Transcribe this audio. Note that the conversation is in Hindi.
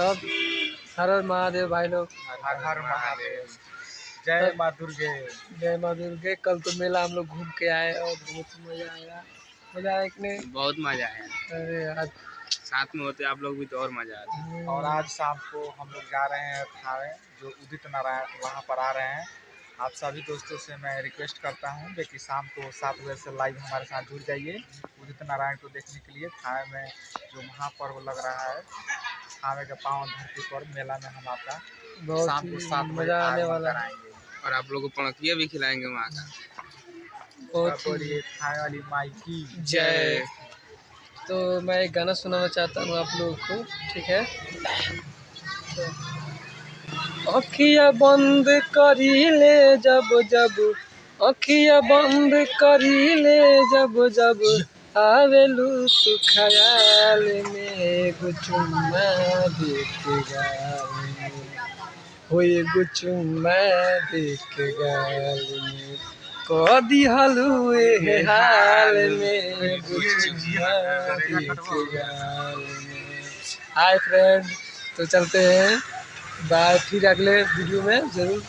सब हर हर महादेव भाई लोग। हर हर महादेव। जय माँ दुर्गे। जय माँ दुर्गे। कल तो मेला हम लोग घूम के आए और बहुत मजा आया। मजा आया कि नहीं? बहुत मजा आया। अरे आज साथ में होते आप लोग भी तो और मजा आता। और आज शाम को हम लोग जा रहे हैं थावे, जो उदित नारायण वहाँ पर आ रहे हैं। आप सभी दोस्तों से मैं रिक्वेस्ट करता हूँ कि शाम को 7 बजे से लाइव हमारे साथ जुड़ जाइए उदित नारायण को देखने के लिए। थावे में जो महापर्व लग रहा है, थावे के पावन धरती पर मेला में हम आपका शाम को 7 बजे मजा आने वाला है। और आप लोग को पणकिया भी खिलाएंगे वहाँ का। बोलिए थावे वाली माई की जय। तो मैं एक गाना सुनाना चाहता हूँ आप लोगों को, ठीक है? तो अखिया बंद करी ले जब जब, अखिया बंद करी ले जब जब, आवेलू तू ख्याल में, एगो चुम्मा दे के गाल में, हो एगो चुम्मा दे के गाल में, कह दिहलू ए हाल में, एगो चुम्मा दे के गाल में। हाय फ्रेंड, तो चलते हैं, बाय। फिर अगले वीडियो में जरूर